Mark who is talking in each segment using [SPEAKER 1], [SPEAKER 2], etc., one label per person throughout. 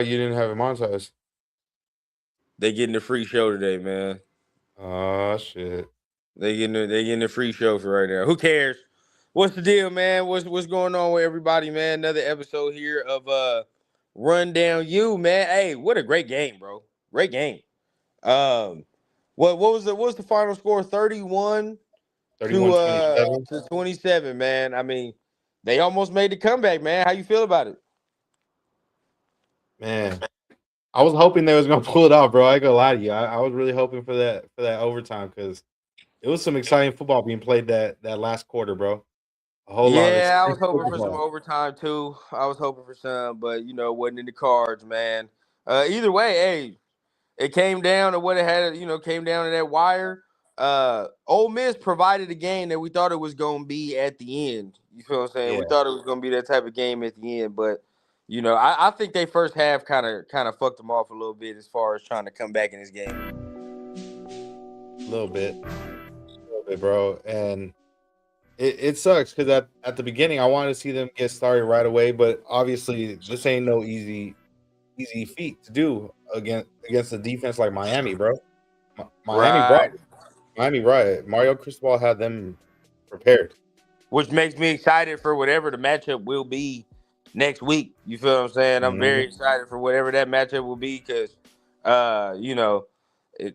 [SPEAKER 1] You didn't have it monetized.
[SPEAKER 2] They getting the free show today, man.
[SPEAKER 1] Oh shit.
[SPEAKER 2] They getting the free show for right now. Who cares? What's the deal, man? What's going on with everybody, man? Another episode here of Rundown You, man. Hey, what a great game, bro. Great game. Um what was the final score? 31
[SPEAKER 1] 31-27.
[SPEAKER 2] to 27, man. I mean, they almost made the comeback, man. How you feel about it?
[SPEAKER 1] Man. I was hoping they was gonna pull it off, bro. I ain't gonna lie to you. I was really hoping for that overtime because it was some exciting football being played that last quarter, bro. A whole lot of
[SPEAKER 2] Yeah, I was
[SPEAKER 1] exciting
[SPEAKER 2] hoping for some
[SPEAKER 1] football.
[SPEAKER 2] overtime too. I was hoping for some, but it wasn't in the cards, man. Either way, hey, it came down to what it had, came down to that wire. Ole Miss provided a game that we thought it was gonna be at the end. You feel what I'm saying? We
[SPEAKER 1] Yeah,
[SPEAKER 2] thought it was gonna be that type of game at the end, but I think they first half kind of fucked them off a little bit as far as trying to come back in this game.
[SPEAKER 1] a little bit, bro. And it sucks because at the beginning I wanted to see them get started right away, but obviously this ain't no easy feat to do against a defense like Miami, bro. Miami brought
[SPEAKER 2] Right.
[SPEAKER 1] Miami brought it. Mario Cristobal had them prepared.
[SPEAKER 2] Which makes me excited for whatever the matchup will be next week. You feel what I'm saying? I'm very
[SPEAKER 1] Mhm.
[SPEAKER 2] excited for whatever that matchup will be because,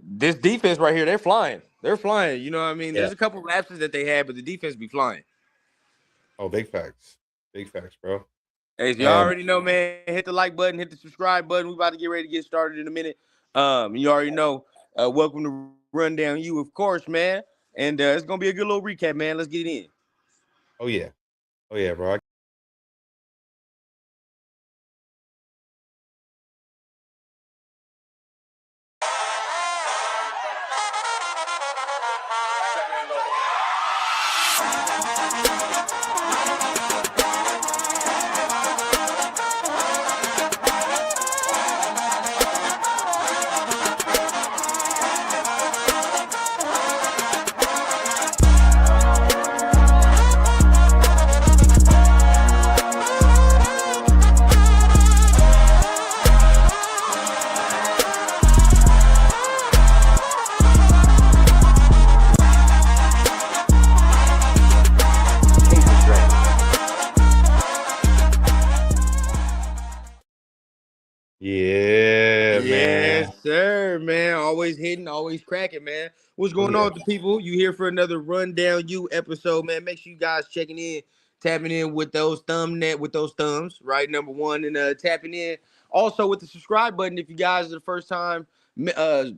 [SPEAKER 2] this defense right here, they're flying. They're flying. You know what I mean?
[SPEAKER 1] Yeah.
[SPEAKER 2] There's a couple lapses that they had, but the defense be flying.
[SPEAKER 1] Oh, big facts, bro.
[SPEAKER 2] Hey, so y'all
[SPEAKER 1] And
[SPEAKER 2] already know, man. Hit the like button, hit the subscribe button. We about to get ready to get started in a minute. You already know. Welcome to Rundown You, of course, man. And it's gonna be a good little recap, man. Let's get it in.
[SPEAKER 1] oh yeah, oh yeah, bro. Yeah, man.
[SPEAKER 2] Yes, sir, man. Always hitting, always cracking, man. What's
[SPEAKER 1] Oh
[SPEAKER 2] going on
[SPEAKER 1] yeah,
[SPEAKER 2] with the people? You here for another Rundown You episode, man. Make sure you guys checking in, tapping in with those with those thumbs, right? Number one, and tapping in also with the subscribe button if you guys are the first time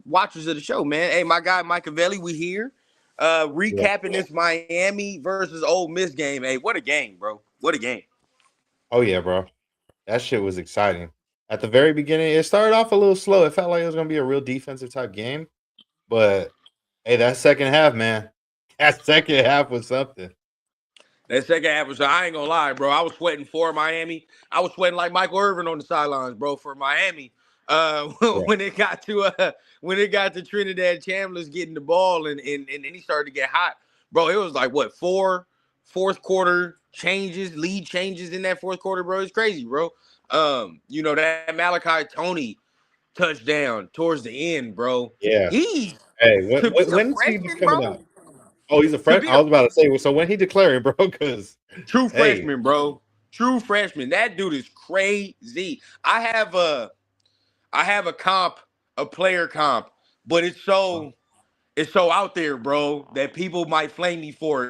[SPEAKER 2] watchers of the show, man. Hey, my guy Machiavelli, we here.
[SPEAKER 1] yeah.
[SPEAKER 2] Recapping this Miami versus Ole Miss game. Hey, what a game, bro. What a game.
[SPEAKER 1] Oh yeah, bro. That shit was exciting. At the very beginning, it started off a little slow. It felt like it was gonna be a real defensive type game, but hey, that second half, man, that second half was something.
[SPEAKER 2] That second half was, I ain't gonna lie, bro. I was sweating for Miami. I was sweating like Michael Irvin on the sidelines, bro, for Miami.
[SPEAKER 1] Yeah,
[SPEAKER 2] When it got to Trinidad Chandler's getting the ball and then he started to get hot, bro. It was like what fourth quarter changes, lead changes in that fourth quarter, bro. It's crazy, bro. That Malachi Tony touchdown towards the end, bro.
[SPEAKER 1] yeah.
[SPEAKER 2] He
[SPEAKER 1] Hey,
[SPEAKER 2] to be a
[SPEAKER 1] when's he
[SPEAKER 2] freshman,
[SPEAKER 1] coming
[SPEAKER 2] bro.
[SPEAKER 1] out? Oh, he's a
[SPEAKER 2] To
[SPEAKER 1] friend.
[SPEAKER 2] be
[SPEAKER 1] I
[SPEAKER 2] a
[SPEAKER 1] was about to say, so when he declaring, bro? Because
[SPEAKER 2] True
[SPEAKER 1] hey,
[SPEAKER 2] freshman, bro. True freshman. That dude is crazy. I have a comp, a player comp, but it's so out there, bro, that people might flame me for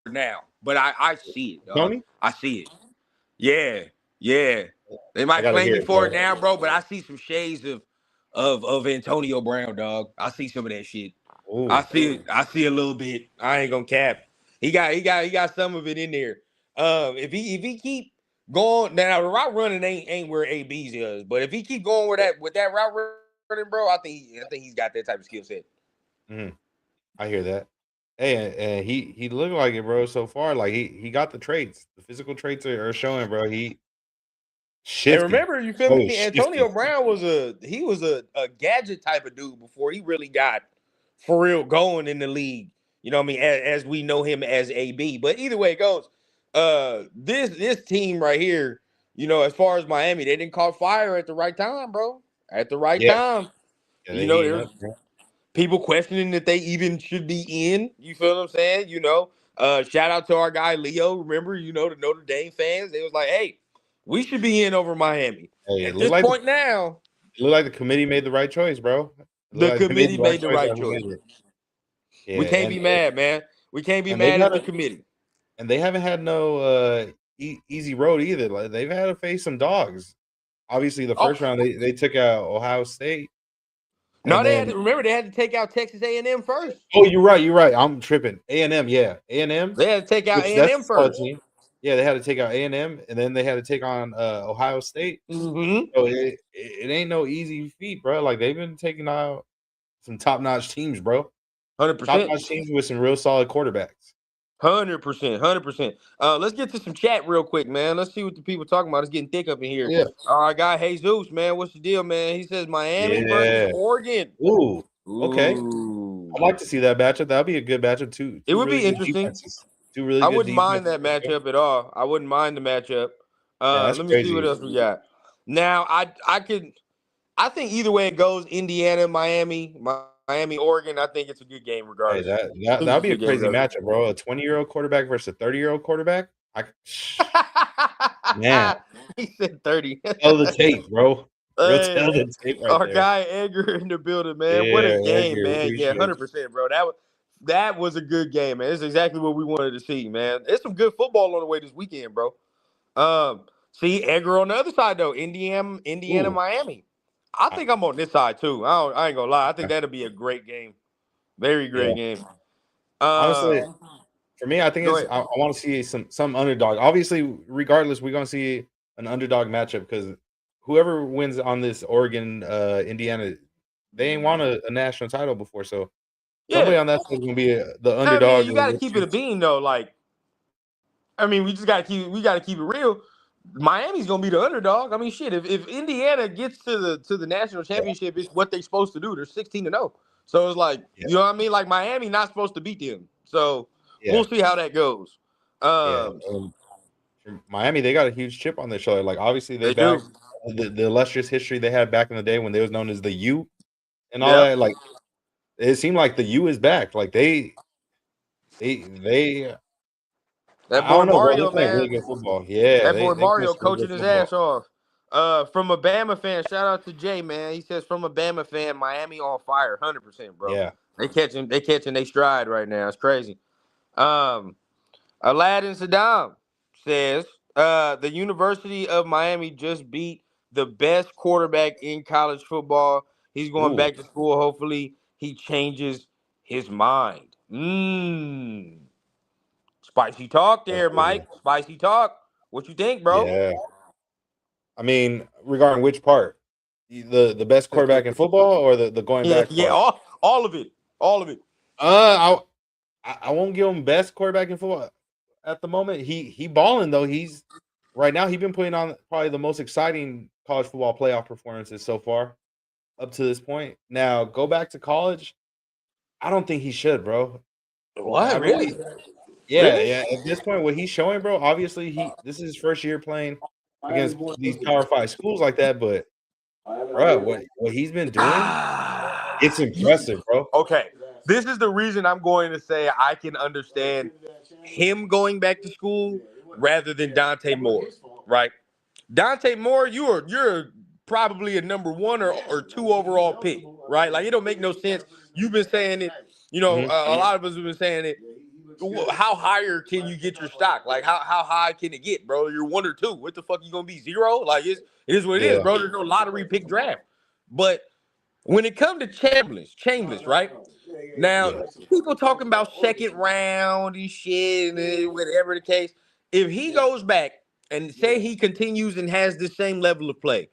[SPEAKER 2] it now. But I see it, dog.
[SPEAKER 1] Tony,
[SPEAKER 2] I see it. Yeah, yeah. They
[SPEAKER 1] I
[SPEAKER 2] might
[SPEAKER 1] gotta
[SPEAKER 2] flame
[SPEAKER 1] hear
[SPEAKER 2] me
[SPEAKER 1] it,
[SPEAKER 2] for it
[SPEAKER 1] bro.
[SPEAKER 2] now, bro. But I see some shades of Antonio Brown, dog. I see some of that shit. I
[SPEAKER 1] Ooh,
[SPEAKER 2] see it. I see a little bit. I ain't gonna cap. He got some of it in there. If he keep going now, the route running ain't where AB's is, but if he keep going with that route running, bro, I think he's got that type of skill set.
[SPEAKER 1] mhm, I hear that. Hey, and he looked like it, bro. So far, like he got the traits. The physical traits are showing, bro. He
[SPEAKER 2] And
[SPEAKER 1] shifty.
[SPEAKER 2] remember, you feel
[SPEAKER 1] Oh,
[SPEAKER 2] me?
[SPEAKER 1] shifty.
[SPEAKER 2] Antonio Brown was a gadget type of dude before he really got for real going in the league. You know what I mean? As we know him as AB. But either way it goes, this team right here. as far as Miami, they didn't caught fire at the right time, bro. At the right
[SPEAKER 1] Yeah,
[SPEAKER 2] time.
[SPEAKER 1] yeah, they heating
[SPEAKER 2] There's
[SPEAKER 1] up, bro.
[SPEAKER 2] people questioning that they even should be in. You feel what I'm saying? Shout out to our guy Leo. Remember, the Notre Dame fans. They was like, hey, we should be in over Miami.
[SPEAKER 1] Hey,
[SPEAKER 2] At this point now,
[SPEAKER 1] it looked like the committee made the right choice, bro. It looked
[SPEAKER 2] the
[SPEAKER 1] like they made
[SPEAKER 2] committee
[SPEAKER 1] the right
[SPEAKER 2] made the
[SPEAKER 1] choice
[SPEAKER 2] right
[SPEAKER 1] on
[SPEAKER 2] choice.
[SPEAKER 1] whoever.
[SPEAKER 2] We
[SPEAKER 1] Yeah,
[SPEAKER 2] can't be mad, man. We can't be
[SPEAKER 1] and they
[SPEAKER 2] mad
[SPEAKER 1] got
[SPEAKER 2] at the
[SPEAKER 1] a
[SPEAKER 2] committee.
[SPEAKER 1] and they haven't had no easy road either. Like they've had to face some dogs. Obviously, the
[SPEAKER 2] Oh
[SPEAKER 1] first round they took out Ohio State,
[SPEAKER 2] no,
[SPEAKER 1] and then
[SPEAKER 2] they had to take out Texas A&M first.
[SPEAKER 1] oh, you're right, you're right. I'm tripping. A&M, yeah, A&M,
[SPEAKER 2] They had to take out
[SPEAKER 1] which that's
[SPEAKER 2] A&M
[SPEAKER 1] a solid
[SPEAKER 2] first.
[SPEAKER 1] team. Yeah, they had to take out A&M, and then they had to take on Ohio State.
[SPEAKER 2] Mm-hmm.
[SPEAKER 1] So it ain't no easy feat, bro. Like they've been taking out some top notch teams, bro. Top
[SPEAKER 2] 100%.
[SPEAKER 1] notch teams with some real solid quarterbacks.
[SPEAKER 2] 100%. 100%. Let's get to some chat real quick, man. Let's see what the people talking about. It's getting thick up in
[SPEAKER 1] Oh
[SPEAKER 2] here.
[SPEAKER 1] yeah,
[SPEAKER 2] Our guy Jesus, man. What's the deal, man? He says Miami versus
[SPEAKER 1] yeah.
[SPEAKER 2] Oregon.
[SPEAKER 1] Ooh, okay. I'd
[SPEAKER 2] Ooh.
[SPEAKER 1] like to see that matchup. That'd be a good matchup. Two
[SPEAKER 2] It
[SPEAKER 1] two
[SPEAKER 2] would
[SPEAKER 1] really
[SPEAKER 2] be
[SPEAKER 1] good
[SPEAKER 2] interesting.
[SPEAKER 1] defenses. Two really
[SPEAKER 2] I
[SPEAKER 1] good
[SPEAKER 2] wouldn't mind
[SPEAKER 1] defenses.
[SPEAKER 2] that matchup at all. I wouldn't mind the matchup.
[SPEAKER 1] Yeah, that's
[SPEAKER 2] Let me see what
[SPEAKER 1] crazy.
[SPEAKER 2] else we got. Now, I think either way it goes, Indiana, Miami, Oregon, I think it's a good game
[SPEAKER 1] Hey,
[SPEAKER 2] regardless. I think
[SPEAKER 1] that'd
[SPEAKER 2] it's a
[SPEAKER 1] be a
[SPEAKER 2] good game
[SPEAKER 1] crazy
[SPEAKER 2] regardless.
[SPEAKER 1] matchup, bro. A 20-year-old quarterback versus a 30-year-old quarterback. Man,
[SPEAKER 2] He said 30.
[SPEAKER 1] tell the tape, bro. Real
[SPEAKER 2] Hey,
[SPEAKER 1] tell the tape right
[SPEAKER 2] our
[SPEAKER 1] there.
[SPEAKER 2] guy Edgar in the building, man. What a
[SPEAKER 1] Yeah,
[SPEAKER 2] game,
[SPEAKER 1] Edgar,
[SPEAKER 2] man. Yeah,
[SPEAKER 1] appreciate you.
[SPEAKER 2] 100%, bro. That was a good game, man. It's exactly what we wanted to see, man. There's some good football on the way this weekend, bro. See Edgar on the other side though, Indiana,
[SPEAKER 1] Ooh,
[SPEAKER 2] Miami. I
[SPEAKER 1] I,
[SPEAKER 2] think I'm on this side too. I ain't gonna lie. I think that'll be a great game. Very
[SPEAKER 1] yeah.
[SPEAKER 2] great game.
[SPEAKER 1] Honestly,
[SPEAKER 2] Uh,
[SPEAKER 1] for me, I think
[SPEAKER 2] Go
[SPEAKER 1] it's
[SPEAKER 2] ahead.
[SPEAKER 1] I want to see some underdog. Obviously, regardless, we're gonna see an underdog matchup because whoever wins on this Oregon Indiana, they ain't won a national title before, so
[SPEAKER 2] Yeah.
[SPEAKER 1] somebody on that side is gonna be the
[SPEAKER 2] I mean,
[SPEAKER 1] underdog.
[SPEAKER 2] you gotta keep it a bean though. Like, I mean, we gotta keep it real. Miami's gonna be the underdog. I mean, shit. If Indiana gets to the national
[SPEAKER 1] Yeah,
[SPEAKER 2] championship, it's what they're supposed to do. They're 16-0. So it's like,
[SPEAKER 1] yeah,
[SPEAKER 2] you know what I mean? Like Miami not supposed to beat them. So
[SPEAKER 1] yeah,
[SPEAKER 2] we'll see how that goes.
[SPEAKER 1] yeah.
[SPEAKER 2] Um,
[SPEAKER 1] For Miami, they got a huge chip on their shoulder. Like obviously, they
[SPEAKER 2] they do.
[SPEAKER 1] back the illustrious history they had back in the day when they was known as the U and all
[SPEAKER 2] Yep.
[SPEAKER 1] that. Like it seemed like the U is back. Like they
[SPEAKER 2] That
[SPEAKER 1] I
[SPEAKER 2] boy
[SPEAKER 1] don't know, bro. They're
[SPEAKER 2] Mario,
[SPEAKER 1] playing really
[SPEAKER 2] man.
[SPEAKER 1] good football. Yeah,
[SPEAKER 2] That boy
[SPEAKER 1] they play
[SPEAKER 2] Mario
[SPEAKER 1] some real
[SPEAKER 2] coaching
[SPEAKER 1] good
[SPEAKER 2] his
[SPEAKER 1] football.
[SPEAKER 2] ass off. From a Bama fan, shout out to Jay, man. He says from a Bama fan, Miami on fire, 100%, bro.
[SPEAKER 1] Yeah.
[SPEAKER 2] They catching they stride right now. It's crazy. Um, Aladdin Saddam says, the University of Miami just beat the best quarterback in college football. He's going
[SPEAKER 1] Ooh.
[SPEAKER 2] back to school. Hopefully, he changes his mind. Spicy talk
[SPEAKER 1] That's
[SPEAKER 2] there,
[SPEAKER 1] crazy.
[SPEAKER 2] Mike. Spicy talk. What you think, bro?
[SPEAKER 1] Yeah. I mean, regarding which part? The best quarterback in football or the going
[SPEAKER 2] Yeah,
[SPEAKER 1] back
[SPEAKER 2] yeah,
[SPEAKER 1] part?
[SPEAKER 2] all of it, all of it.
[SPEAKER 1] I won't give him best quarterback in football at the moment. He balling though. He's right now. He's been putting on probably the most exciting college football playoff performances so far up to this point. Now go back to college. I don't think he should, bro. I
[SPEAKER 2] What?
[SPEAKER 1] really,
[SPEAKER 2] Really?
[SPEAKER 1] yeah,
[SPEAKER 2] Really?
[SPEAKER 1] yeah. At this point, what he's showing, bro. Obviously, this is his first year playing against these Power Five schools like that. But, bro, what he's been doing, it's
[SPEAKER 2] Ah.
[SPEAKER 1] impressive, bro.
[SPEAKER 2] Okay. This is the reason I'm going to say I can understand him going back to school rather than Dante Moore, right? Dante Moore, you're probably a number one or two overall pick, right? Like it don't make no sense. You've been saying it,
[SPEAKER 1] Hmm.
[SPEAKER 2] a lot of us have been saying it. How higher can you get your stock? Like how high can it get, bro? You're one or two. What the fuck you gonna be 0? Like it is what it is,
[SPEAKER 1] Yeah,
[SPEAKER 2] bro. There's no lottery pick draft. But when it comes to Chambliss, right? Now,
[SPEAKER 1] yeah,
[SPEAKER 2] people talking about second round and shit, and whatever the case. If he goes back and say he continues and has the same level of play,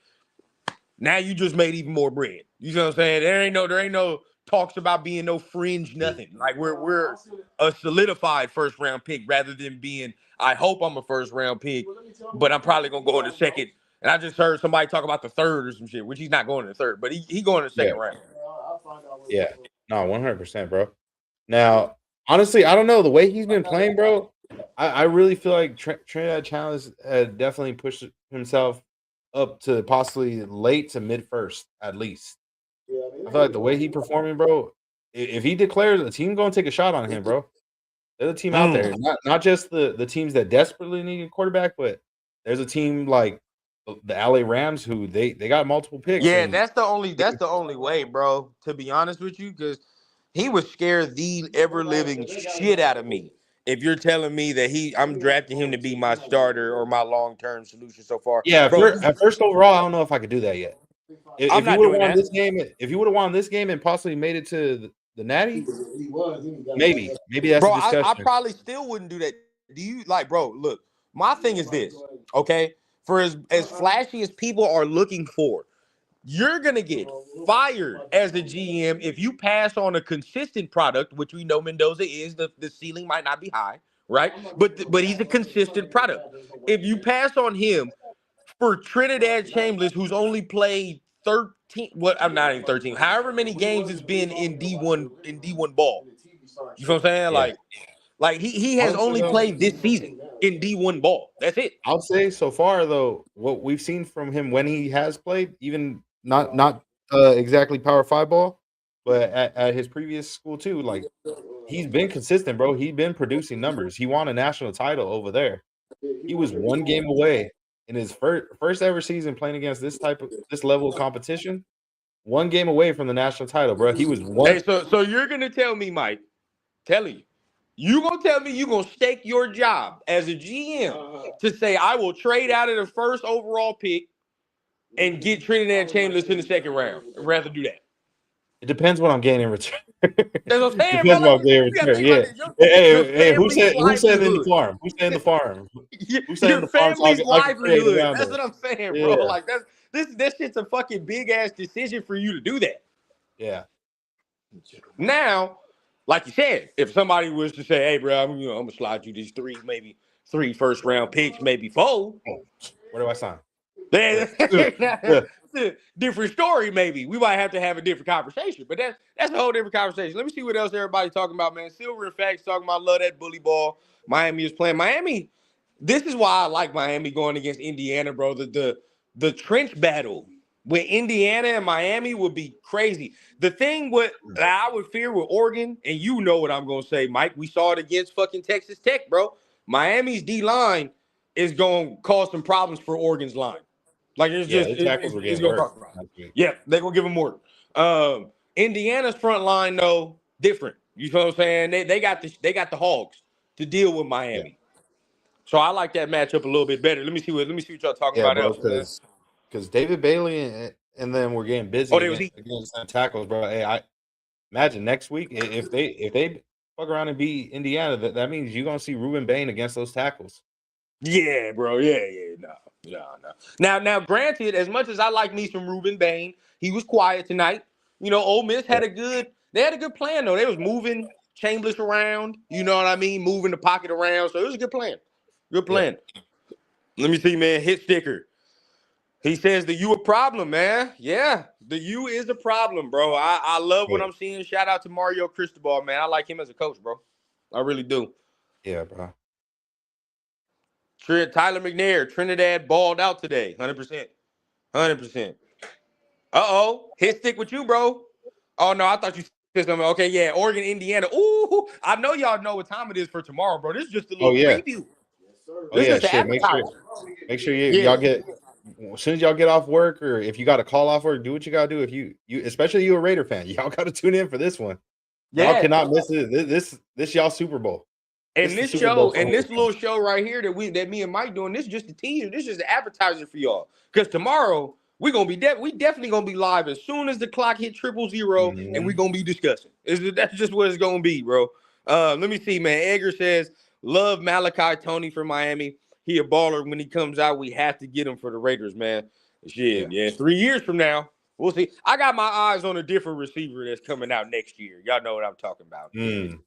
[SPEAKER 2] now you just made even more bread. You know what I'm saying? There ain't no talks about being no fringe nothing. Like we're a solidified first round pick rather than being. I hope I'm a first round pick, but I'm probably gonna go in the second. And I just heard somebody talk about the third or some shit, which he's not going in the third, but he going in the
[SPEAKER 1] yeah,
[SPEAKER 2] second round.
[SPEAKER 1] yeah. No, 100%, bro. Now, honestly, I don't know the way he's been playing, bro. I really feel like Trinidad Challenge had definitely pushed himself up to possibly late to mid first at least. I feel like the way he performing, bro. If he declares a team going to take a shot on him, bro. There's a team out there,
[SPEAKER 2] Mm.
[SPEAKER 1] not just the teams that desperately need a quarterback, but there's a team like the LA Rams who they got multiple picks
[SPEAKER 2] Yeah,
[SPEAKER 1] and
[SPEAKER 2] that's the only way, bro. To be honest with you, because he would scare the ever living shit out of me. If you're telling me that I'm drafting him to be my starter or my long term solution so far,
[SPEAKER 1] yeah,
[SPEAKER 2] bro.
[SPEAKER 1] at first overall, I don't know if I could do that yet.
[SPEAKER 2] I'm
[SPEAKER 1] If he
[SPEAKER 2] not
[SPEAKER 1] would have
[SPEAKER 2] doing
[SPEAKER 1] won
[SPEAKER 2] that,
[SPEAKER 1] this game, if he would have won this game and possibly made it to the Natty, maybe that's a
[SPEAKER 2] bro. I
[SPEAKER 1] discussion.
[SPEAKER 2] probably still wouldn't do that. Do you like, bro? Look, my thing is this, okay? For as flashy as people are looking for, you're gonna get fired as a GM if you pass on a consistent product, which we know Mendoza is. The ceiling might not be high, right? But he's a consistent product. If you pass on him for Trinidad Chambers, who's only played 13, what I'm not even 13, however many games it's been in D1 ball. You know what I'm saying?
[SPEAKER 1] Yeah,
[SPEAKER 2] Like he has
[SPEAKER 1] honestly
[SPEAKER 2] only
[SPEAKER 1] though,
[SPEAKER 2] played this season in D1 ball. That's it.
[SPEAKER 1] I'll say so far though, what we've seen from him when he has played, even not exactly Power Five ball, but at his previous school too, like he's been consistent, bro. He's been producing numbers. He won a national title over there. He was one game away in his first ever season playing against this level of competition. One game away from the national title, bro. He was
[SPEAKER 2] Hey,
[SPEAKER 1] one.
[SPEAKER 2] so you're gonna tell me, Mike, telling you gonna tell me you gonna stake your job as a GM to say I will trade out of the first overall pick and get Trinidad Chambers in the second round. I'd rather do that.
[SPEAKER 1] It depends what I'm getting in return.
[SPEAKER 2] That's what I'm saying, bro.
[SPEAKER 1] Depends
[SPEAKER 2] Like
[SPEAKER 1] what I'm getting in
[SPEAKER 2] you gotta
[SPEAKER 1] return.
[SPEAKER 2] think about
[SPEAKER 1] Yeah.
[SPEAKER 2] this. Your,
[SPEAKER 1] Hey,
[SPEAKER 2] your
[SPEAKER 1] hey,
[SPEAKER 2] family's
[SPEAKER 1] who said in the
[SPEAKER 2] livelihood.
[SPEAKER 1] farm? Who said in the farm? Who said in
[SPEAKER 2] Your
[SPEAKER 1] the farm so
[SPEAKER 2] family's
[SPEAKER 1] I can create
[SPEAKER 2] livelihood.
[SPEAKER 1] around
[SPEAKER 2] That's
[SPEAKER 1] it?
[SPEAKER 2] what I'm saying, bro.
[SPEAKER 1] Yeah.
[SPEAKER 2] Like this shit's a fucking big ass decision for you to do that.
[SPEAKER 1] Yeah.
[SPEAKER 2] Now, like you said, if somebody was to say, "Hey, bro, I'm gonna slide you these maybe three first round picks, maybe four,"
[SPEAKER 1] Oh, where do I sign?
[SPEAKER 2] then
[SPEAKER 1] Yeah. Yeah.
[SPEAKER 2] it's a different story. Maybe we might have to have a different conversation, but that's a whole different conversation. Let me see what else everybody's talking about, man. Silver and Facts talking about love that bully ball. Miami is playing. Miami. This is why I like Miami going against Indiana, bro. The trench battle with Indiana and Miami would be crazy. The thing what I would fear with Oregon, and you know what I'm gonna say, Mike. We saw it against fucking Texas Tech, bro. Miami's D line is gonna cause some problems for Oregon's line. Like it's
[SPEAKER 1] Yeah,
[SPEAKER 2] just
[SPEAKER 1] the tackles were
[SPEAKER 2] it's
[SPEAKER 1] getting
[SPEAKER 2] gonna
[SPEAKER 1] work
[SPEAKER 2] cause problems.
[SPEAKER 1] last week.
[SPEAKER 2] Yeah, they're gonna give them work. Indiana's front line though different. You know what I'm saying? They got the hogs to deal with
[SPEAKER 1] Yeah.
[SPEAKER 2] Miami. So I like that matchup a little bit better. Let me see what y'all talking
[SPEAKER 1] Yeah,
[SPEAKER 2] about
[SPEAKER 1] bro,
[SPEAKER 2] else, man.
[SPEAKER 1] because David Bailey and then we're getting
[SPEAKER 2] Oh,
[SPEAKER 1] busy
[SPEAKER 2] they was eating.
[SPEAKER 1] against them tackles, bro. Hey, I imagine next week if they fuck around and beat Indiana, that means you're gonna see Ruben Bain against those tackles.
[SPEAKER 2] Yeah, bro. Yeah. No. Now, granted, as much as I like me some Ruben Bain, he was quiet tonight. Ole Miss
[SPEAKER 1] Yeah.
[SPEAKER 2] they had a good plan though. They was moving Chambers around. You know what I mean? Moving the pocket around. So it was a good plan. Good
[SPEAKER 1] Yeah.
[SPEAKER 2] plan. Let me see, man. Hit sticker. He says the U a problem, man. Yeah, the U is a problem, bro. I love what
[SPEAKER 1] Yeah.
[SPEAKER 2] I'm seeing. Shout out to Mario Cristobal, man. I like him as a coach, bro. I really do.
[SPEAKER 1] Yeah, bro.
[SPEAKER 2] Tyler McNair, Trinidad balled out today. 100%. 100%. Uh-oh. Hit stick with you, bro. Oh, no, I thought you said something. Okay, yeah. Oregon, Indiana. Ooh, I know y'all know what time it is for tomorrow, bro. This is just a
[SPEAKER 1] Oh
[SPEAKER 2] little
[SPEAKER 1] yeah.
[SPEAKER 2] preview.
[SPEAKER 1] Oh
[SPEAKER 2] This is
[SPEAKER 1] yeah.
[SPEAKER 2] just an
[SPEAKER 1] Shit.
[SPEAKER 2] appetizer.
[SPEAKER 1] Make sure
[SPEAKER 2] Yeah.
[SPEAKER 1] y'all get as soon as y'all get off work, or if you got to call off work, do what you gotta do. If you especially you a Raider fan, y'all got to tune in for this one. Y'all
[SPEAKER 2] Yeah.
[SPEAKER 1] cannot miss it. This y'all Super Bowl. This
[SPEAKER 2] And
[SPEAKER 1] the
[SPEAKER 2] this
[SPEAKER 1] Super Bowl
[SPEAKER 2] show,
[SPEAKER 1] for
[SPEAKER 2] and this
[SPEAKER 1] Raider
[SPEAKER 2] little show right here that me and Mike doing, this is just a teaser. This is the appetizer for y'all. Because tomorrow we definitely gonna be live as soon as the clock hit 000, and we
[SPEAKER 1] fans.
[SPEAKER 2] gonna be discussing. That's just what it's gonna be, bro. Let me see, man. Edgar says, love Malachi Tony for Miami. He a baller. When he comes out, we have to get him for the Raiders, man.
[SPEAKER 1] Yeah.
[SPEAKER 2] Shit, yeah. 3 years from now, we'll see. I got my eyes on a different receiver that's coming out next year. Y'all know what I'm talking about.
[SPEAKER 1] Mm.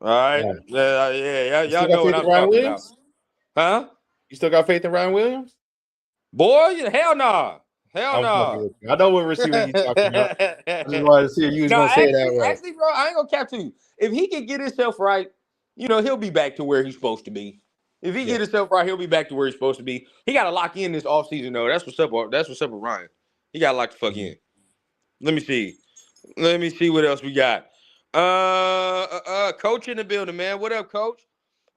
[SPEAKER 2] All right.
[SPEAKER 1] Man.
[SPEAKER 2] Yeah,
[SPEAKER 1] You still
[SPEAKER 2] y'all
[SPEAKER 1] got
[SPEAKER 2] know what
[SPEAKER 1] faith in
[SPEAKER 2] I'm
[SPEAKER 1] Ryan
[SPEAKER 2] talking about.
[SPEAKER 1] Williams?
[SPEAKER 2] Huh?
[SPEAKER 1] You still got faith in Ryan Williams?
[SPEAKER 2] Boy, hell nah. Hell
[SPEAKER 1] I'm fucking
[SPEAKER 2] nah.
[SPEAKER 1] with you. I know what receiver you talking about. I just wanted to see if you was
[SPEAKER 2] No,
[SPEAKER 1] gonna say it that
[SPEAKER 2] actually,
[SPEAKER 1] right.
[SPEAKER 2] actually, bro, I ain't gonna cap to you. If he can get himself right, he'll be back to where he's supposed to be. If he
[SPEAKER 1] Yeah.
[SPEAKER 2] get himself right, he'll be back to where he's supposed to be. He got to lock in this offseason, though. That's what's up. That's what's up with Ryan. He got to lock the fuck
[SPEAKER 1] Mhm.
[SPEAKER 2] in. Let me see. Let me see what else we got. Coach in the building, man. What up, coach?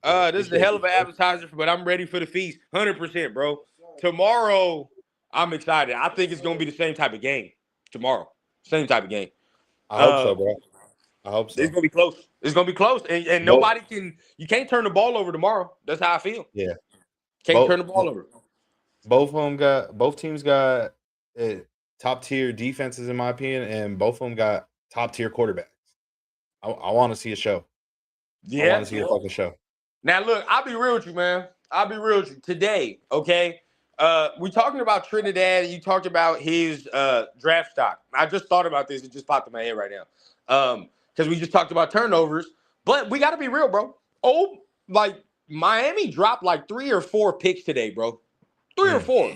[SPEAKER 1] Yeah,
[SPEAKER 2] This is a
[SPEAKER 1] appreciate
[SPEAKER 2] hell
[SPEAKER 1] you,
[SPEAKER 2] of an
[SPEAKER 1] bro.
[SPEAKER 2] appetizer, but I'm ready for the feast. 100%, bro. Tomorrow, I'm excited. I think it's gonna be the same type of game tomorrow. Same type of game.
[SPEAKER 1] I hope
[SPEAKER 2] Uh,
[SPEAKER 1] so, bro. I hope
[SPEAKER 2] it's
[SPEAKER 1] so.
[SPEAKER 2] gonna be close. It's gonna be close, and
[SPEAKER 1] Both,
[SPEAKER 2] nobody can. You can't turn the ball over tomorrow. That's how I feel.
[SPEAKER 1] yeah.
[SPEAKER 2] Can't turn
[SPEAKER 1] Both,
[SPEAKER 2] the ball over.
[SPEAKER 1] both teams got top tier defenses in my opinion, and both of them got top tier quarterbacks. I want to see a show. I want
[SPEAKER 2] Yeah.
[SPEAKER 1] to see a fucking show.
[SPEAKER 2] Now look, I'll be real with you, man. I'll be real with you today. Okay. We talking about Trinidad, and you talked about his draft stock. I just thought about this; it just popped in my head right now. Because we just talked about turnovers, but we got to be real, bro. Oh, like Miami dropped like 3 or 4 picks today, bro. Three or
[SPEAKER 1] Mm,
[SPEAKER 2] four,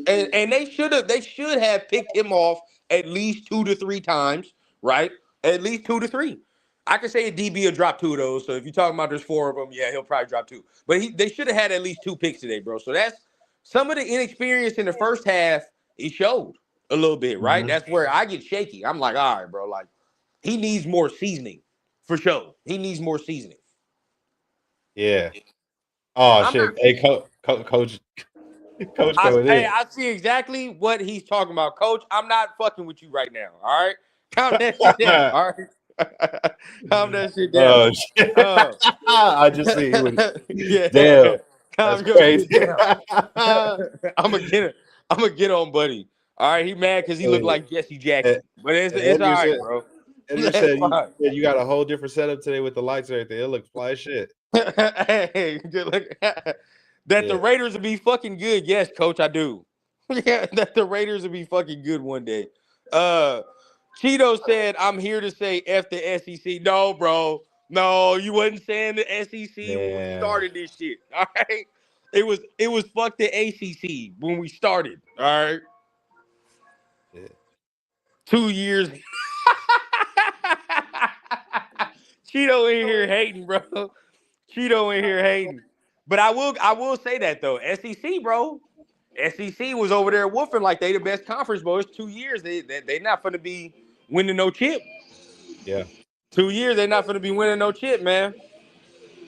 [SPEAKER 2] and they should have picked him off at least 2 to 3 times, right? At least 2 to 3. I could say a DB will drop 2 of those. So if you're talking about there's 4 of them, yeah, he'll probably drop 2. But they should have had at least 2 picks today, bro. So that's some of the inexperience in the first half. He showed a little bit, right?
[SPEAKER 1] mhm.
[SPEAKER 2] That's where I get shaky. I'm like, all right, bro, like he needs more seasoning for sure. He needs more seasoning.
[SPEAKER 1] Yeah. Oh
[SPEAKER 2] I'm not.
[SPEAKER 1] shit. Hey, coach, coach
[SPEAKER 2] I
[SPEAKER 1] coming
[SPEAKER 2] hey,
[SPEAKER 1] in.
[SPEAKER 2] I see exactly what he's talking about, Coach. I'm not fucking with you right now. All right, calm that shit down. All right, calm that shit down.
[SPEAKER 1] Oh shit.
[SPEAKER 2] Uh,
[SPEAKER 1] I just see what.
[SPEAKER 2] yeah,
[SPEAKER 1] Damn,
[SPEAKER 2] calm
[SPEAKER 1] that's
[SPEAKER 2] your
[SPEAKER 1] crazy.
[SPEAKER 2] shit down. I'm gonna get it. I'm gonna get on, buddy. All right, he mad because he looked
[SPEAKER 1] Hey,
[SPEAKER 2] like Jesse Jackson,
[SPEAKER 1] and,
[SPEAKER 2] but
[SPEAKER 1] and
[SPEAKER 2] it's all
[SPEAKER 1] Edgar
[SPEAKER 2] right,
[SPEAKER 1] said,
[SPEAKER 2] bro.
[SPEAKER 1] Edgar
[SPEAKER 2] That's
[SPEAKER 1] said
[SPEAKER 2] fine.
[SPEAKER 1] you got a whole different setup today with the lights and everything. It looks fly as shit.
[SPEAKER 2] Hey, good look. That the
[SPEAKER 1] Yeah,
[SPEAKER 2] Raiders will be fucking good. Yes, coach, I do. Yeah, that the Raiders will be fucking good one day. Uh Cheeto said, I'm here to say F the SEC. No, bro. No, you wasn't saying the SEC when we
[SPEAKER 1] man.
[SPEAKER 2] started this shit. All right. It was fuck the ACC when we started. All right.
[SPEAKER 1] Yeah.
[SPEAKER 2] 2 years. Cheeto in here hating, bro. Cheeto in here hating. But I will say that though. SEC, bro. SEC was over there woofing like they the best conference, bro. It's 2 years. They not gonna be winning no chip.
[SPEAKER 1] Yeah.
[SPEAKER 2] 2 years, they're not gonna be winning no chip, man.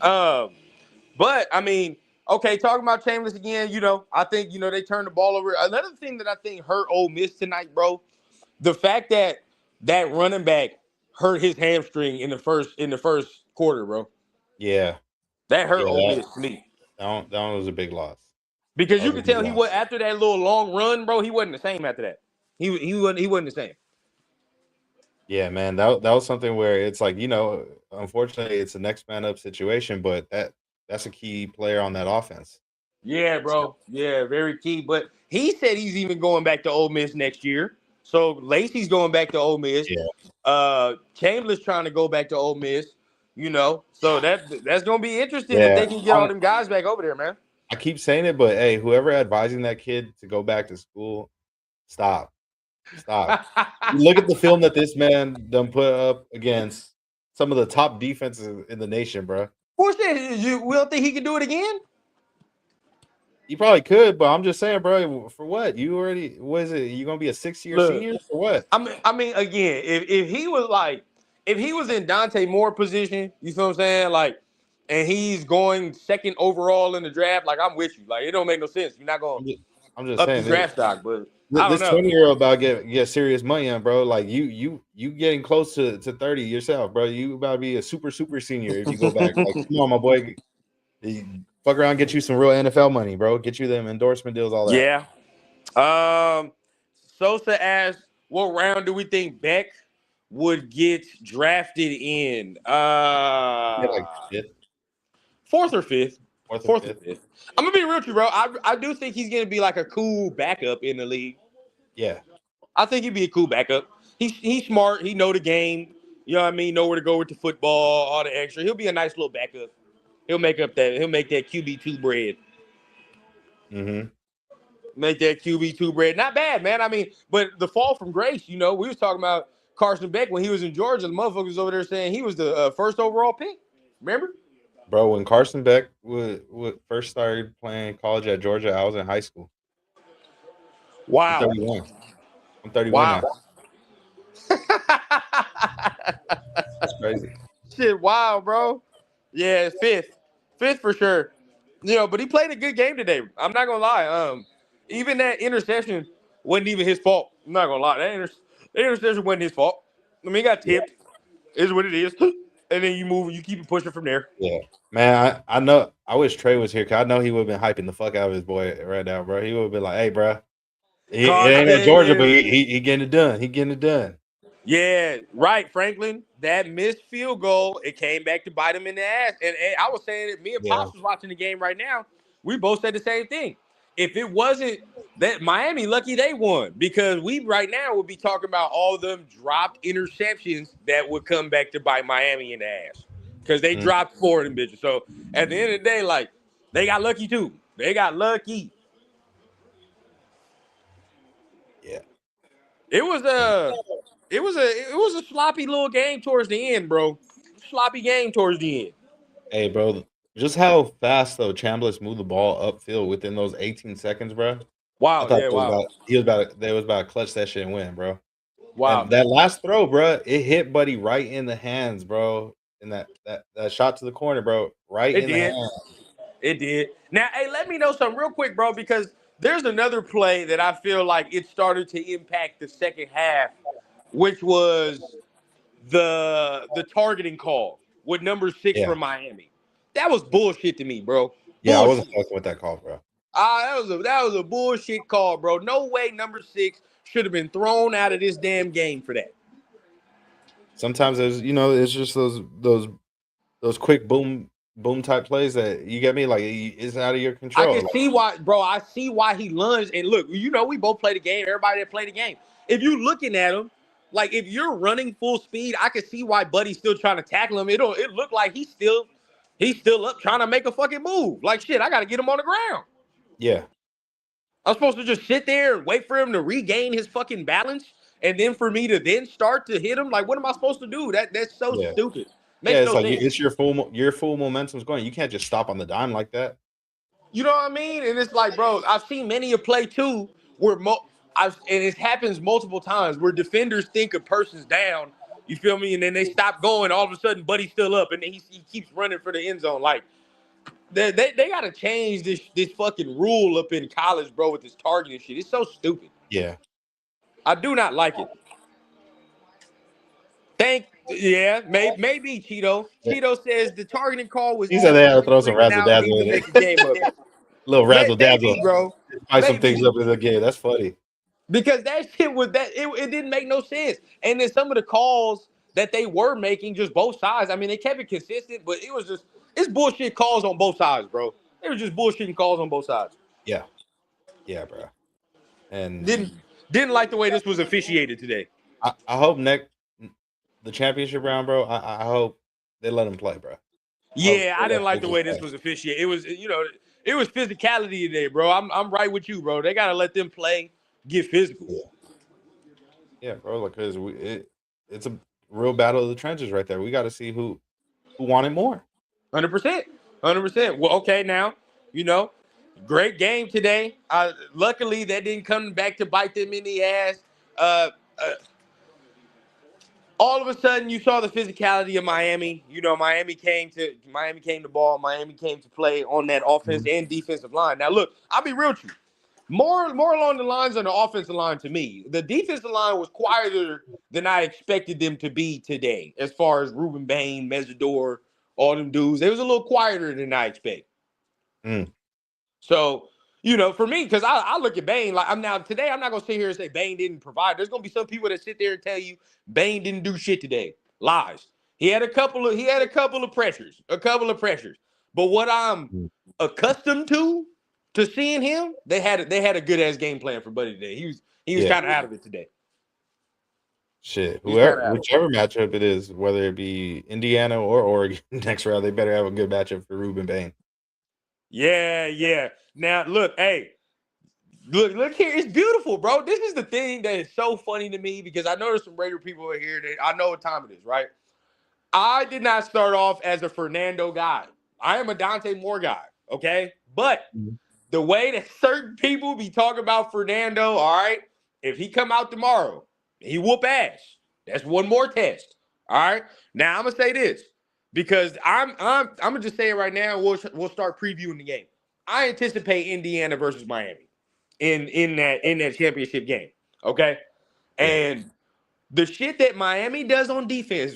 [SPEAKER 2] Um, but I mean, okay, talking about Chambers again, I think they turned the ball over. Another thing that I think hurt Ole Miss tonight, bro, the fact that that running back hurt his hamstring in the first quarter, bro.
[SPEAKER 1] Yeah.
[SPEAKER 2] That hurt
[SPEAKER 1] Yeah.
[SPEAKER 2] Ole Miss to me.
[SPEAKER 1] That one was a big loss.
[SPEAKER 2] Because
[SPEAKER 1] That
[SPEAKER 2] you
[SPEAKER 1] was a
[SPEAKER 2] could
[SPEAKER 1] big
[SPEAKER 2] tell he was
[SPEAKER 1] loss.
[SPEAKER 2] after that little long run, bro. He wasn't the same after that. He wasn't the same.
[SPEAKER 1] Yeah, man. That was something where it's like, unfortunately it's a next man up situation, but that's a key player on that offense.
[SPEAKER 2] Yeah,
[SPEAKER 1] So,
[SPEAKER 2] bro. Yeah, very key. But he said he's even going back to Ole Miss next year. So Lacey's going back to Ole Miss.
[SPEAKER 1] yeah.
[SPEAKER 2] Chamberlain's trying to go back to Ole Miss. So that's gonna be interesting if
[SPEAKER 1] Yeah.
[SPEAKER 2] they can get all them guys back over there, man.
[SPEAKER 1] I keep saying it, but hey, whoever advising that kid to go back to school, stop. Stop. You look at the film that this man done put up against some of the top defenses in the nation, bro.
[SPEAKER 2] Bullshit. We don't think he can do it again.
[SPEAKER 1] He probably could, but I'm just saying, bro, for what? You already what is it? You gonna be a 6 year
[SPEAKER 2] Look,
[SPEAKER 1] senior for what?
[SPEAKER 2] I mean, again, if he was in Dante Moore position, you feel what I'm saying, like, and he's going second overall in the draft, like I'm with you, like it don't make no sense. You're not going
[SPEAKER 1] I'm just, I'm just
[SPEAKER 2] up the
[SPEAKER 1] saying
[SPEAKER 2] draft stock, but I don't
[SPEAKER 1] this
[SPEAKER 2] know.
[SPEAKER 1] 20-year-old about get serious money on, bro. Like you getting close to 30 yourself, bro. You about to be a super senior if you go back. Like, come on, my boy. Fuck around, get you some real NFL money, bro. Get you them endorsement deals, all that.
[SPEAKER 2] Yeah. Um, Sosa asked, "What round do we think Beck would get drafted in?"
[SPEAKER 1] Yeah, like fifth,
[SPEAKER 2] Fourth or fifth.
[SPEAKER 1] fourth or
[SPEAKER 2] Fourth or
[SPEAKER 1] fifth.
[SPEAKER 2] fifth. I'm gonna be real with you, bro. I do think he's gonna be like a cool backup in the league.
[SPEAKER 1] Yeah.
[SPEAKER 2] I think he'd be a cool backup. He's smart. He know the game. You know what I mean? Know where to go with the football, all the extra. He'll be a nice little backup. He'll make that QB2 bread.
[SPEAKER 1] Mm-hmm.
[SPEAKER 2] Make that QB2 bread. Not bad, man. I mean, but the fall from grace, we was talking about Carson Beck when he was in Georgia. The motherfuckers over there saying he was the first overall pick. Remember?
[SPEAKER 1] Bro, when Carson Beck would first started playing college at Georgia, I was in high school. I'm
[SPEAKER 2] Wow.
[SPEAKER 1] 31. I'm 31
[SPEAKER 2] Wow.
[SPEAKER 1] now. That's crazy.
[SPEAKER 2] Shit, wow, bro. Yeah, fifth for sure. But he played a good game today. I'm not gonna lie. Even that interception wasn't even his fault. I'm not gonna lie. That interception wasn't his fault. I mean, he got
[SPEAKER 1] Yeah,
[SPEAKER 2] tipped. Is what it is. And then you move, you keep it pushing from there.
[SPEAKER 1] yeah. Man, I know. I wish Trey was here because I know he would have been hyping the fuck out of his boy right now, bro. He would have been like, "Hey, bro, it ain't at Georgia, but
[SPEAKER 2] Carson.
[SPEAKER 1] he getting it done. He getting it done."
[SPEAKER 2] Yeah, right, Franklin. That missed field goal, it came back to bite him in the ass. And I was saying it, me and
[SPEAKER 1] Yeah.
[SPEAKER 2] Pops was watching the game right now. We both said the same thing. If it wasn't that Miami, lucky they won because we right now would be talking about all them dropped interceptions that would come back to bite Miami in the ass because they
[SPEAKER 1] Mm,
[SPEAKER 2] dropped four of them bitches. So at the end of the day, like they got lucky too. They got lucky.
[SPEAKER 1] yeah.
[SPEAKER 2] It was a it was a sloppy little game towards the end, bro. Sloppy game towards the end.
[SPEAKER 1] Hey, bro, just how fast though Chambliss moved the ball upfield within those 18 seconds, bro. I
[SPEAKER 2] Wow,
[SPEAKER 1] thought
[SPEAKER 2] yeah, wow,
[SPEAKER 1] he was about they was about to clutch that shit and win, bro.
[SPEAKER 2] wow.
[SPEAKER 1] And that last throw, bro, it hit Buddy right in the hands, bro. And that shot to the corner, bro, right
[SPEAKER 2] It
[SPEAKER 1] in the
[SPEAKER 2] did.
[SPEAKER 1] hand.
[SPEAKER 2] It did. Now, hey, let me know something real quick, bro, because there's another play that I feel like it started to impact the second half, which was the targeting call with number 6
[SPEAKER 1] Yeah,
[SPEAKER 2] from Miami. That was bullshit to me, bro.
[SPEAKER 1] yeah, I wasn't
[SPEAKER 2] Bullshit.
[SPEAKER 1] fucking with that call, bro.
[SPEAKER 2] That was a bullshit call, bro. No way number 6 should have been thrown out of this damn game for that.
[SPEAKER 1] Sometimes it's just those quick boom type plays that you get me like it's out of your
[SPEAKER 2] I can
[SPEAKER 1] control. Like,
[SPEAKER 2] see why, bro. I see why he lunged. And look, we both play the game. Everybody that played the game. If you looking at him, like if you're running full speed, I can see why Buddy's still trying to tackle him. It looked like he's still up trying to make a fucking move. Like shit, I got to get him on the ground.
[SPEAKER 1] yeah,
[SPEAKER 2] I'm supposed to just sit there and wait for him to regain his fucking balance, and then for me to then start to hit him. Like, what am I supposed to do? That's so
[SPEAKER 1] yeah,
[SPEAKER 2] stupid.
[SPEAKER 1] yeah.
[SPEAKER 2] Makes
[SPEAKER 1] It's
[SPEAKER 2] no
[SPEAKER 1] like
[SPEAKER 2] sense.
[SPEAKER 1] it's your full momentum's going. You can't just stop on the dime like that.
[SPEAKER 2] You know what I mean? And it's like, bro, I've seen many a play too where and it happens multiple times where defenders think a person's down. You feel me? And then they stop going. All of a sudden, Buddy's still up, and then he keeps running for the end zone. Like they got to change this fucking rule up in college, bro, with this targeting shit. It's so stupid.
[SPEAKER 1] Yeah,
[SPEAKER 2] I do not like it. Yeah, maybe Cheeto.
[SPEAKER 1] yeah.
[SPEAKER 2] Cheeto says the targeting call was
[SPEAKER 1] He said they
[SPEAKER 2] easy.
[SPEAKER 1] had to
[SPEAKER 2] Then
[SPEAKER 1] throw some
[SPEAKER 2] bringing
[SPEAKER 1] razzle
[SPEAKER 2] out
[SPEAKER 1] dazzle
[SPEAKER 2] needs to
[SPEAKER 1] in
[SPEAKER 2] make a
[SPEAKER 1] there,
[SPEAKER 2] game of it.
[SPEAKER 1] little razzle
[SPEAKER 2] Maybe,
[SPEAKER 1] dazzle,
[SPEAKER 2] bro.
[SPEAKER 1] spice some things
[SPEAKER 2] Maybe.
[SPEAKER 1] up in the game. That's funny.
[SPEAKER 2] Because that shit was it didn't make no sense. And then some of the calls that they were making, just both sides. I mean, they kept it consistent, but it's bullshit calls on both sides, bro. It was just bullshitting calls on both sides.
[SPEAKER 1] Yeah, yeah, bro. And
[SPEAKER 2] Didn't like the way this was officiated today.
[SPEAKER 1] I hope next the championship round, bro. I hope they let him play, bro. I hope
[SPEAKER 2] Yeah,
[SPEAKER 1] they
[SPEAKER 2] I
[SPEAKER 1] let
[SPEAKER 2] didn't like the
[SPEAKER 1] Fields
[SPEAKER 2] way this
[SPEAKER 1] play.
[SPEAKER 2] was officiated. It was physicality today, bro. I'm right with you, bro. They gotta let them play, get physical.
[SPEAKER 1] Yeah, yeah, bro. Because it's a real battle of the trenches right there. We got to see who wanted more.
[SPEAKER 2] 100%. 100%. Well, okay, now, you know, great game today. Luckily, that didn't come back to bite them in the ass. Uh, uh, all of a sudden, you saw the physicality of Miami. Miami came to ball. Miami came to play on that offense
[SPEAKER 1] Mhm.
[SPEAKER 2] and defensive line. Now, look, I'll be real with you. More along the lines of the offensive line to me. The defensive line was quieter than I expected them to be today, as far as Ruben Bain, Mesidor, all them dudes. They was a little quieter than I expect.
[SPEAKER 1] Mm,
[SPEAKER 2] So, for me, because I look at Bain like I'm not gonna sit here and say Bain didn't provide. There's gonna be some people that sit there and tell you Bain didn't do shit today. Lies. He had a couple of pressures. A couple of pressures. But what I'm
[SPEAKER 1] mm.
[SPEAKER 2] accustomed to seeing him, they had a good ass game plan for Buddy today. He was
[SPEAKER 1] Yeah,
[SPEAKER 2] kind of out of it today.
[SPEAKER 1] shit.
[SPEAKER 2] He's kind
[SPEAKER 1] Whoever,
[SPEAKER 2] of out of it.
[SPEAKER 1] whichever matchup it is, whether it be Indiana or Oregon next round, they better have a good matchup for Ruben Bain.
[SPEAKER 2] Yeah, yeah. Now look, hey, look here. It's beautiful, bro. This is the thing that is so funny to me because I know there's some Raider people in here that I know what time it is, right? I did not start off as a Fernando guy. I am a Dante Moore guy, okay? But
[SPEAKER 1] Mhm.
[SPEAKER 2] the way that certain people be talking about Fernando, all right, if he come out tomorrow, he whoop ass. That's one more test. All right. Now I'm gonna say this because I'm gonna just say it right now. We'll start previewing the game. I anticipate Indiana versus Miami in that championship game. Okay.
[SPEAKER 1] Yeah.
[SPEAKER 2] And the shit that Miami does on defense,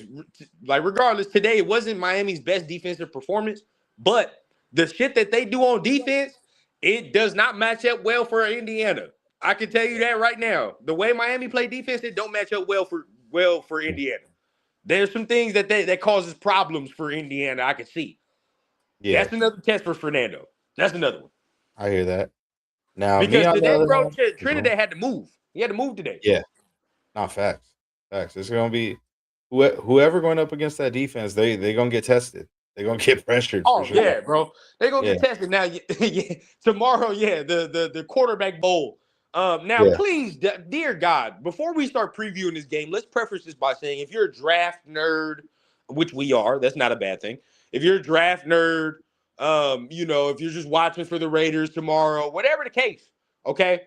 [SPEAKER 2] like regardless, today it wasn't Miami's best defensive performance, but the shit that they do on defense, it does not match up well for Indiana. I can tell you that right now. The way Miami play defense, it don't match up well for Indiana. There's some things that causes problems for Indiana. I can see.
[SPEAKER 1] Yeah.
[SPEAKER 2] That's another test for Fernando. That's another one.
[SPEAKER 1] I hear that. Now, me
[SPEAKER 2] Because
[SPEAKER 1] on the
[SPEAKER 2] today,
[SPEAKER 1] other
[SPEAKER 2] bro,
[SPEAKER 1] hand,
[SPEAKER 2] Trinidad had to move. He had to move today.
[SPEAKER 1] yeah, not facts. Facts. It's gonna be whoever going up against that defense. They gonna get tested. They gonna get pressured for
[SPEAKER 2] Oh
[SPEAKER 1] sure.
[SPEAKER 2] yeah, bro. They're gonna
[SPEAKER 1] Yeah.
[SPEAKER 2] get tested now. Yeah, tomorrow, yeah, the quarterback bowl. Now,
[SPEAKER 1] Yeah.
[SPEAKER 2] please, dear God, before we start previewing this game, let's preface this by saying if you're a draft nerd, which we are, that's not a bad thing. If you're a draft nerd, if you're just watching for the Raiders tomorrow, whatever the case, okay,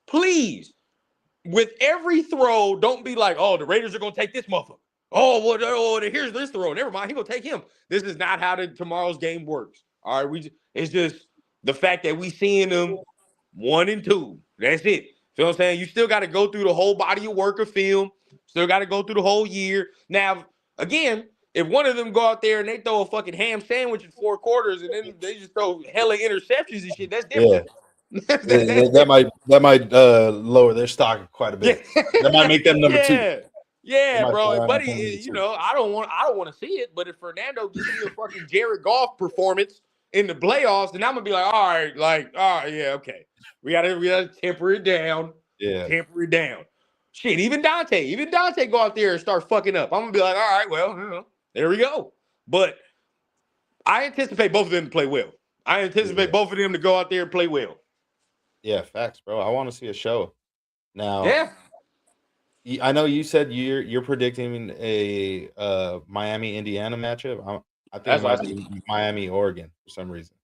[SPEAKER 2] please, with every throw, don't be like, oh, the Raiders are gonna take this motherfucker. Here's this throw. Never mind, he gonna take him. This is not how tomorrow's game works. All right, it's just the fact that we seeing them 1 and 2. That's it. Feel what I'm saying? You still got to go through the whole body of work of film. Still got to go through the whole year. Now, again, if one of them go out there and they throw a fucking ham sandwich in 4 quarters and then they just throw hella interceptions and shit, that's different.
[SPEAKER 1] Yeah. That might lower their stock quite a
[SPEAKER 2] Yeah,
[SPEAKER 1] bit. That might make them number two.
[SPEAKER 2] yeah,
[SPEAKER 1] They
[SPEAKER 2] yeah,
[SPEAKER 1] might
[SPEAKER 2] bro.
[SPEAKER 1] fly
[SPEAKER 2] And
[SPEAKER 1] around
[SPEAKER 2] buddy,
[SPEAKER 1] number two.
[SPEAKER 2] I don't want to see it. But if Fernando gives me a fucking Jared Goff performance in the playoffs, then I'm gonna be like, all right, yeah, okay. We gotta temper it down,
[SPEAKER 1] Yeah.
[SPEAKER 2] temper it down. Shit, even Dante go out there and start fucking up. I'm gonna be like, all right, well, there we go. But I anticipate both of them to play well. I
[SPEAKER 1] Yeah.
[SPEAKER 2] anticipate both of them to go out there and play well.
[SPEAKER 1] Yeah. Facts, bro. I want to see a show. Now,
[SPEAKER 2] Yeah,
[SPEAKER 1] I know you said you're predicting a Miami Indiana matchup. I think it
[SPEAKER 2] that's what
[SPEAKER 1] might
[SPEAKER 2] I see.
[SPEAKER 1] be Miami Oregon for some reason.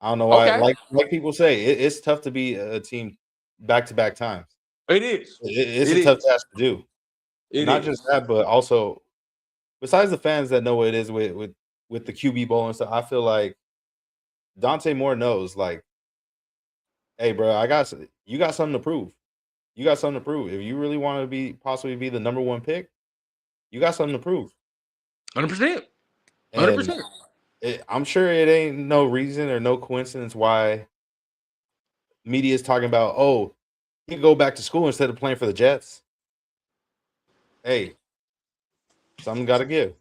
[SPEAKER 1] I don't know why.
[SPEAKER 2] Okay,
[SPEAKER 1] Like people say, it's tough to be a team back to back times.
[SPEAKER 2] it is.
[SPEAKER 1] It's
[SPEAKER 2] It
[SPEAKER 1] a tough
[SPEAKER 2] is.
[SPEAKER 1] task to do. And
[SPEAKER 2] It
[SPEAKER 1] not just
[SPEAKER 2] is.
[SPEAKER 1] that, but also besides the fans that know what it is with the QB bowl and stuff, I feel like Dante Moore knows, like, hey, bro, you got something to prove. You got something to prove. If you really want to possibly be the number one pick, you got something to prove.
[SPEAKER 2] 100%.
[SPEAKER 1] And
[SPEAKER 2] 100%.
[SPEAKER 1] I'm sure it ain't no reason or no coincidence why media is talking about, oh, he can go back to school instead of playing for the Jets. Hey, something got to give.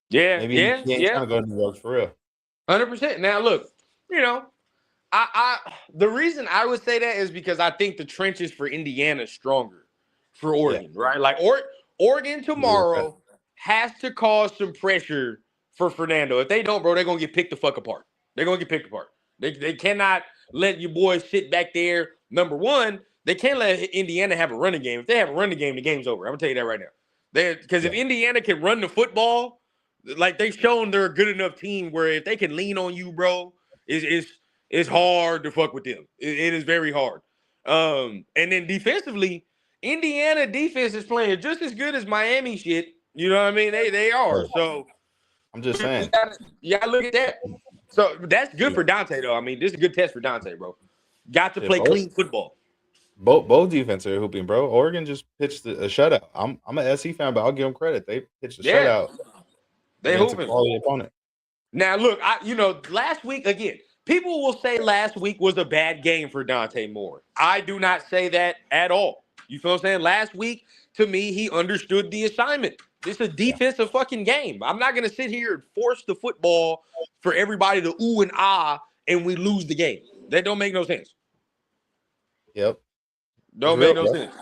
[SPEAKER 2] Yeah,
[SPEAKER 1] Maybe
[SPEAKER 2] yeah,
[SPEAKER 1] he ain't
[SPEAKER 2] yeah.
[SPEAKER 1] trying to go to New York for real.
[SPEAKER 2] 100%. Now look, you know, the reason I would say that is because I think the trenches for Indiana is stronger for
[SPEAKER 1] Yeah.
[SPEAKER 2] Oregon, right? Like Oregon tomorrow has to cause some pressure for Fernando. If they don't, bro, they're gonna get picked the fuck apart. They're gonna get picked apart. They cannot let your boys sit back there. Number one, they can't let Indiana have a running game. If they have a running game, the game's over. I'm gonna tell you that right now. Because if
[SPEAKER 1] Yeah.
[SPEAKER 2] Indiana can run the football, like they've shown they're a good enough team where if they can lean on you, bro, it's hard to fuck with them. It is very hard. And then defensively, Indiana defense is playing just as good as Miami shit. You know what I mean? They are.
[SPEAKER 1] Hey,
[SPEAKER 2] So
[SPEAKER 1] I'm just
[SPEAKER 2] you
[SPEAKER 1] saying.
[SPEAKER 2] gotta look at that. So that's good
[SPEAKER 1] Yeah.
[SPEAKER 2] for Dante, though. I mean, this is a good test for Dante, bro. Got to
[SPEAKER 1] Yeah,
[SPEAKER 2] play clean football.
[SPEAKER 1] both defense are hooping, bro. Oregon just pitched a shutout. I'm an SC fan, but I'll give them credit. They pitched a
[SPEAKER 2] Yeah,
[SPEAKER 1] shutout
[SPEAKER 2] they
[SPEAKER 1] against a
[SPEAKER 2] hooping.
[SPEAKER 1] quality opponent.
[SPEAKER 2] Now, look, last week, again, people will say last week was a bad game for Dante Moore. I do not say that at all. You feel what I'm saying? Last week, to me, he understood the assignment. It's a
[SPEAKER 1] Yeah.
[SPEAKER 2] defensive fucking game. I'm not going to sit here and force the football for everybody to ooh and ah and we lose the game. That don't make no sense.
[SPEAKER 1] Yep. It's
[SPEAKER 2] Don't
[SPEAKER 1] real,
[SPEAKER 2] make no
[SPEAKER 1] bro.
[SPEAKER 2] sense.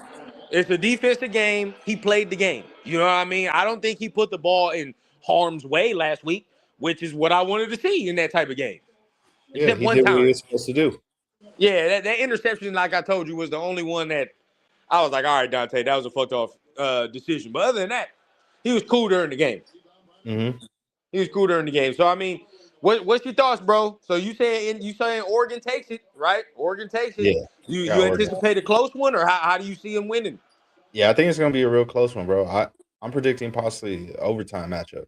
[SPEAKER 2] It's a defensive game. He played the game. You know what I mean? I don't think he put the ball in harm's way last week, which is what I wanted to see in that type of game.
[SPEAKER 1] Yeah,
[SPEAKER 2] Except
[SPEAKER 1] he
[SPEAKER 2] one
[SPEAKER 1] did what he
[SPEAKER 2] time.
[SPEAKER 1] was supposed to do.
[SPEAKER 2] Yeah, that interception, like I told you, was the only one that I was like, all right, Dante, that was a fucked off decision. But other than that, he was cool during the game.
[SPEAKER 1] Mm-hmm.
[SPEAKER 2] He was cool during the game. So, I mean, What's your thoughts, bro? So you saying Oregon takes it, right? Oregon takes it.
[SPEAKER 1] Yeah,
[SPEAKER 2] You
[SPEAKER 1] got Oregon.
[SPEAKER 2] anticipate a close one, or how do you see him winning?
[SPEAKER 1] Yeah, I think it's gonna be a real close one, bro. I'm predicting possibly overtime matchup,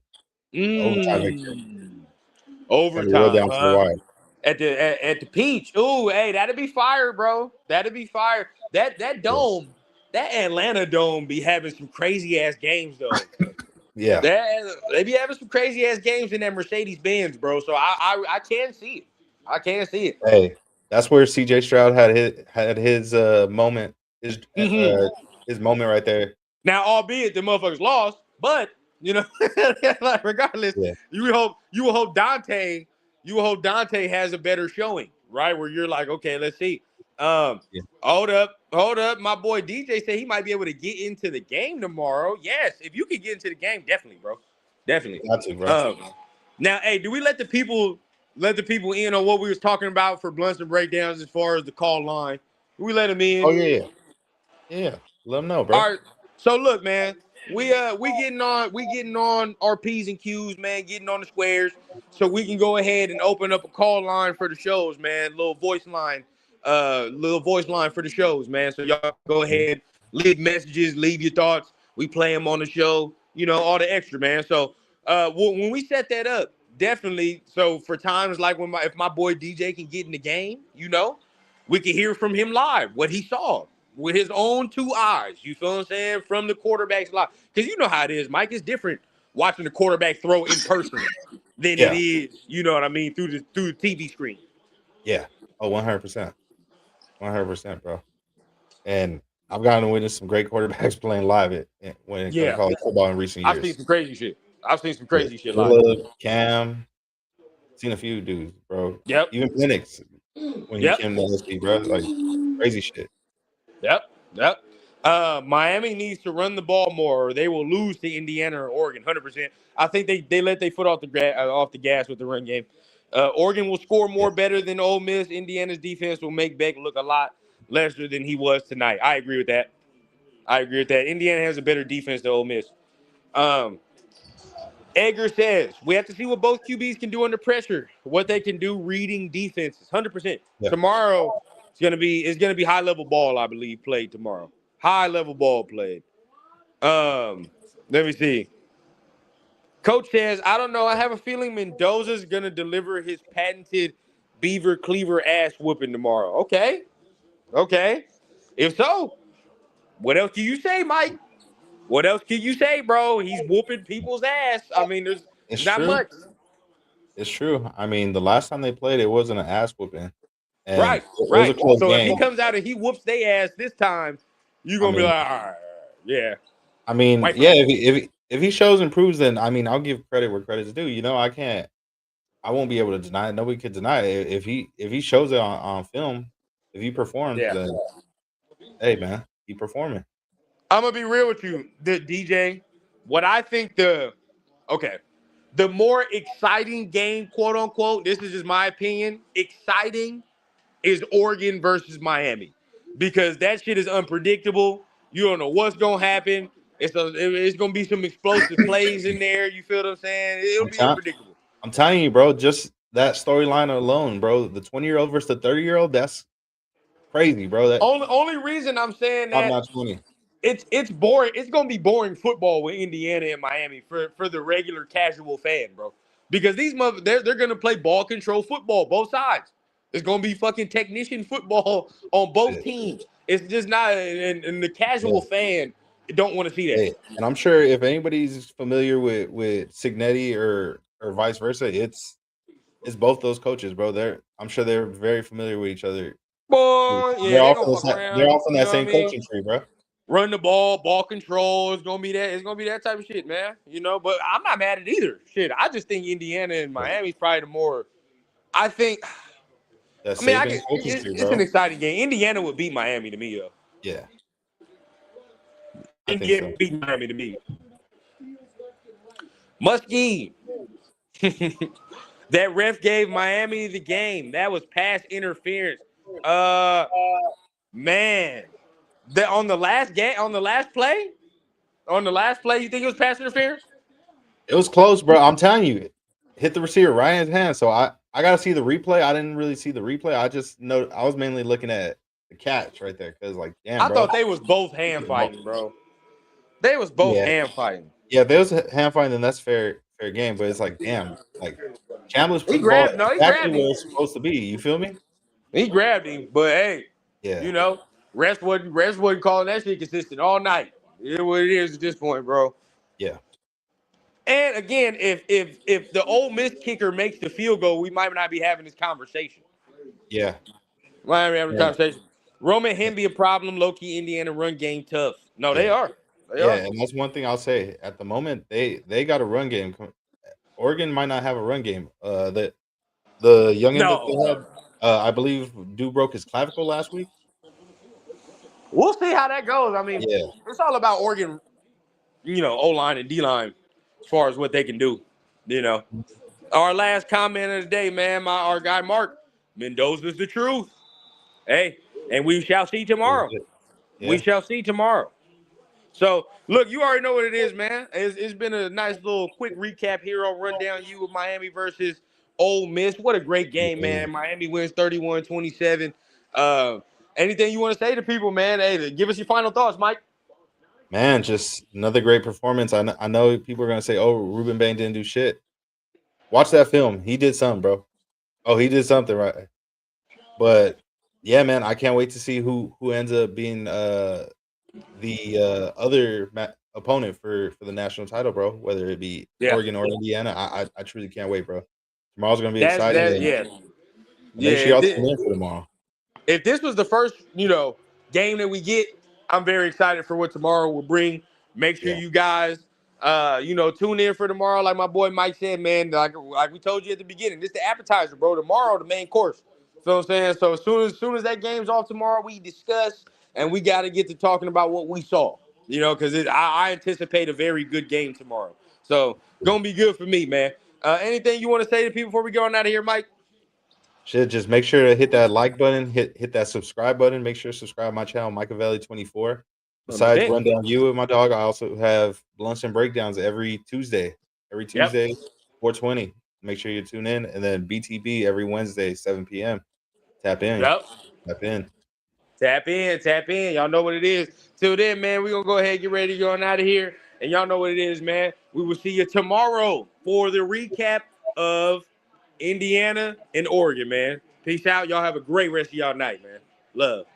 [SPEAKER 1] overtime victory.
[SPEAKER 2] Mm.
[SPEAKER 1] It's gonna be real
[SPEAKER 2] Overtime,
[SPEAKER 1] down to the
[SPEAKER 2] huh?
[SPEAKER 1] wire.
[SPEAKER 2] At the Peach. Ooh, hey, that'd be fire, bro. That'd be fire. That
[SPEAKER 1] Yeah,
[SPEAKER 2] dome, that Atlanta dome, be having some crazy ass games though.
[SPEAKER 1] yeah.
[SPEAKER 2] They be having some crazy ass games in that Mercedes Benz, bro. So I can see it. I can see it.
[SPEAKER 1] Hey, that's where CJ Stroud had his moment, his
[SPEAKER 2] Hmm.
[SPEAKER 1] his moment right there.
[SPEAKER 2] Now, albeit the motherfuckers lost, but you know, like regardless,
[SPEAKER 1] Yeah,
[SPEAKER 2] you will hope Dante has a better showing, right? Where you're like, okay, let's see. Um,
[SPEAKER 1] yeah.
[SPEAKER 2] hold up. My boy DJ said he might be able to get into the game tomorrow. Yes, if you can get into the game, definitely, bro, definitely.
[SPEAKER 1] Got to, bro.
[SPEAKER 2] Um, now, hey, do we let the people in on what we was talking about for blunts and breakdowns as far as the call line? Do we let them
[SPEAKER 1] Oh
[SPEAKER 2] in?
[SPEAKER 1] yeah, yeah, yeah. Let them know, bro.
[SPEAKER 2] All right. So look, man, we getting on our P's and Q's, man, getting on the squares, so we can go ahead and open up a call line for the shows, man. Little voice line for the shows, man. So y'all go
[SPEAKER 1] Mhm.
[SPEAKER 2] ahead, leave messages, leave your thoughts. We play them on the show, all the extra, man. So when we set that up, definitely. So for times like if my boy DJ can get in the game, we can hear from him live what he saw with his own two eyes. You feel what I'm saying? From the quarterback's live. Because you know how it is, Mike. It's different watching the quarterback throw in person than it
[SPEAKER 1] Yeah,
[SPEAKER 2] is, you know what I mean, through the TV screen.
[SPEAKER 1] yeah. Oh, 100%, 100%, bro. And I've gotten to witness some great quarterbacks playing live when it comes to
[SPEAKER 2] Yeah.
[SPEAKER 1] college football in recent
[SPEAKER 2] I've seen
[SPEAKER 1] years.
[SPEAKER 2] some crazy shit. I've seen some
[SPEAKER 1] Yeah,
[SPEAKER 2] crazy shit live.
[SPEAKER 1] Caleb, Cam, seen a few dudes, bro.
[SPEAKER 2] Yep.
[SPEAKER 1] Even Penix when he
[SPEAKER 2] Yep.
[SPEAKER 1] came to SC, bro. Like crazy shit.
[SPEAKER 2] Yep. Yep. Miami needs to run the ball more, or they will lose to Indiana or Oregon. 100%. I think they let their foot off the gas with the run game. Oregon will score
[SPEAKER 1] Yeah,
[SPEAKER 2] more better than Ole Miss. Indiana's defense will make Beck look a lot lesser than he was tonight. I agree with that. Indiana has a better defense than Ole Miss. Um, Edgar says we have to see what both QBs can do under pressure, what they can do reading defenses. 100%.
[SPEAKER 1] yeah.
[SPEAKER 2] Tomorrow it's gonna be high level ball, I believe, played tomorrow. High level ball played. Let me see. Coach says, I don't know. I have a feeling Mendoza's gonna deliver his patented Beaver Cleaver ass whooping tomorrow. Okay. Okay. If so, what else can you say, Mike? What else can you say, bro? He's whooping people's ass. I mean, there's
[SPEAKER 1] It's
[SPEAKER 2] not
[SPEAKER 1] true.
[SPEAKER 2] much.
[SPEAKER 1] It's true. I mean, the last time they played, it wasn't an ass whooping, and
[SPEAKER 2] Right,
[SPEAKER 1] it was a
[SPEAKER 2] right.
[SPEAKER 1] close
[SPEAKER 2] So if he
[SPEAKER 1] game.
[SPEAKER 2] comes out and he whoops their ass this time, you're
[SPEAKER 1] I
[SPEAKER 2] gonna be
[SPEAKER 1] mean,
[SPEAKER 2] like, all right, yeah, wipe
[SPEAKER 1] yeah.
[SPEAKER 2] him.
[SPEAKER 1] If he shows and proves, then I mean, I'll give credit where credit's due. I won't be able to deny it. Nobody could deny it. If he shows it on film, if he performs,
[SPEAKER 2] Yeah.
[SPEAKER 1] then hey, man, he performing.
[SPEAKER 2] I'm gonna be real with you, the DJ. What I think the more exciting game, quote unquote, this is just my opinion, exciting is Oregon versus Miami. Because that shit is unpredictable. You don't know what's gonna happen. It's gonna be some explosive plays in there. You feel what I'm saying? It'll
[SPEAKER 1] I'm
[SPEAKER 2] be
[SPEAKER 1] telling,
[SPEAKER 2] unpredictable.
[SPEAKER 1] I'm telling you, bro. Just that storyline alone, bro. The 20-year-old versus the 30-year-old. That's crazy, bro. That
[SPEAKER 2] Only reason I'm saying
[SPEAKER 1] top
[SPEAKER 2] that
[SPEAKER 1] notch 20.
[SPEAKER 2] it's boring. It's gonna be boring football with Indiana and Miami for the regular casual fan, bro. Because these they're gonna play ball control football, both sides. It's gonna be fucking technician football on both
[SPEAKER 1] Yeah,
[SPEAKER 2] teams. It's just not, and the
[SPEAKER 1] yeah.
[SPEAKER 2] casual fan don't want to see that.
[SPEAKER 1] Hey, and I'm sure if anybody's familiar with Signetti or vice versa, it's both those coaches, bro. I'm sure they're very familiar with each other.
[SPEAKER 2] Boy, yeah,
[SPEAKER 1] They're
[SPEAKER 2] they
[SPEAKER 1] all
[SPEAKER 2] gonna
[SPEAKER 1] from the
[SPEAKER 2] fuck
[SPEAKER 1] same, they're
[SPEAKER 2] around.
[SPEAKER 1] all from
[SPEAKER 2] You
[SPEAKER 1] that
[SPEAKER 2] know what I
[SPEAKER 1] same
[SPEAKER 2] mean?
[SPEAKER 1] coaching tree, bro.
[SPEAKER 2] Run the ball control. It's gonna be that. It's gonna be that type of shit, man. But I'm not mad at either. Shit, I just think Indiana and
[SPEAKER 1] Yeah.
[SPEAKER 2] Miami's probably the more. I think.
[SPEAKER 1] That
[SPEAKER 2] I mean,
[SPEAKER 1] Saban coaching tree,
[SPEAKER 2] it's an
[SPEAKER 1] bro.
[SPEAKER 2] exciting game. Indiana would beat Miami to me, though.
[SPEAKER 1] Yeah, I think
[SPEAKER 2] Indiana
[SPEAKER 1] so.
[SPEAKER 2] beat Miami to me. Muskie. That ref gave Miami the game. That was pass interference. Uh, man. On the last game, on the last play, you think it was pass interference?
[SPEAKER 1] It was close, bro. I'm telling you. hit the receiver right in his hand. So I got to see the replay. I didn't really see the replay. I just know I was mainly looking at the catch right there because, like, damn,
[SPEAKER 2] I
[SPEAKER 1] bro.
[SPEAKER 2] thought they was both hand fighting, bro. They was both
[SPEAKER 1] Yeah,
[SPEAKER 2] hand fighting.
[SPEAKER 1] yeah. If there was a hand fighting, then that's fair game. But it's like, damn, like Chandler's
[SPEAKER 2] He
[SPEAKER 1] put the ball
[SPEAKER 2] grabbed. No, he
[SPEAKER 1] exactly
[SPEAKER 2] grabbed him.
[SPEAKER 1] where it's supposed to be. You feel me?
[SPEAKER 2] He grabbed him. But hey,
[SPEAKER 1] Yeah,
[SPEAKER 2] you know, rest wasn't calling that shit consistent all night. It is what it is at this point, bro.
[SPEAKER 1] yeah,
[SPEAKER 2] And again, if the Ole Miss kicker makes the field goal, we might not be having this conversation.
[SPEAKER 1] yeah,
[SPEAKER 2] Might not be having a
[SPEAKER 1] yeah,
[SPEAKER 2] conversation. Roman him be a problem. Low key Indiana run game tough. No, they
[SPEAKER 1] yeah,
[SPEAKER 2] are. They
[SPEAKER 1] yeah.
[SPEAKER 2] are.
[SPEAKER 1] And that's one thing I'll say. At the moment, they got a run game. Oregon might not have a run game. The youngin that
[SPEAKER 2] No.
[SPEAKER 1] they had, I believe, dude broke his clavicle last week.
[SPEAKER 2] We'll see how that goes. I mean,
[SPEAKER 1] Yeah,
[SPEAKER 2] it's all about Oregon, O line and D line as far as what they can do. You know. Our last comment of the day, man, our guy Mark, Mendoza's the truth. Hey, and we shall see tomorrow. We
[SPEAKER 1] yeah,
[SPEAKER 2] shall see tomorrow. So, look, you already know what it is, man. It's been a nice little quick recap here on Rundown U with Miami versus Ole Miss. What a great game,
[SPEAKER 1] yeah.
[SPEAKER 2] man. Miami wins 31-27. Anything you want to say to people, man? Hey, give us your final thoughts, Mike.
[SPEAKER 1] Man, just another great performance. I know people are gonna say, "Oh, Ruben Bain didn't do shit." Watch that film. He did something, bro. Oh, he did something right. But yeah, man, I can't wait to see who ends up being the other opponent for the national title, bro. Whether it be
[SPEAKER 2] Yeah.
[SPEAKER 1] Oregon or Indiana, I truly can't wait, bro. Tomorrow's gonna be
[SPEAKER 2] That's
[SPEAKER 1] exciting,
[SPEAKER 2] that.
[SPEAKER 1] and
[SPEAKER 2] Yeah. Yeah.
[SPEAKER 1] make sure y'all tune in for tomorrow.
[SPEAKER 2] If this was the first, game that we get, I'm very excited for what tomorrow will bring. Make sure
[SPEAKER 1] Yeah,
[SPEAKER 2] you guys, tune in for tomorrow. Like my boy Mike said, man, like we told you at the beginning, this the appetizer, bro. Tomorrow, the main course. Feel what I'm saying? So as soon as that game's off tomorrow, we discuss and we got to get to talking about what we saw. Because I anticipate a very good game tomorrow. So gonna be good for me, man. Anything you want to say to people before we go on out of here, Mike?
[SPEAKER 1] should just make sure to hit that like button, hit that subscribe button. Make sure to subscribe to my channel, Michael 24. Besides
[SPEAKER 2] 100%.
[SPEAKER 1] Rundown You with my dog, I also have blunts and breakdowns every Tuesday. Every
[SPEAKER 2] Yep.
[SPEAKER 1] Tuesday, 420. Make sure you tune in. And then BTB every Wednesday, 7 p.m. Tap in.
[SPEAKER 2] Yep.
[SPEAKER 1] Tap in.
[SPEAKER 2] Tap in, tap in. Y'all know what it is. Till then, man, we're going to go ahead and get ready to go on out of here. And y'all know what it is, man. We will see you tomorrow for the recap of Indiana and Oregon, man. Peace out. Y'all have a great rest of y'all night, man. Love.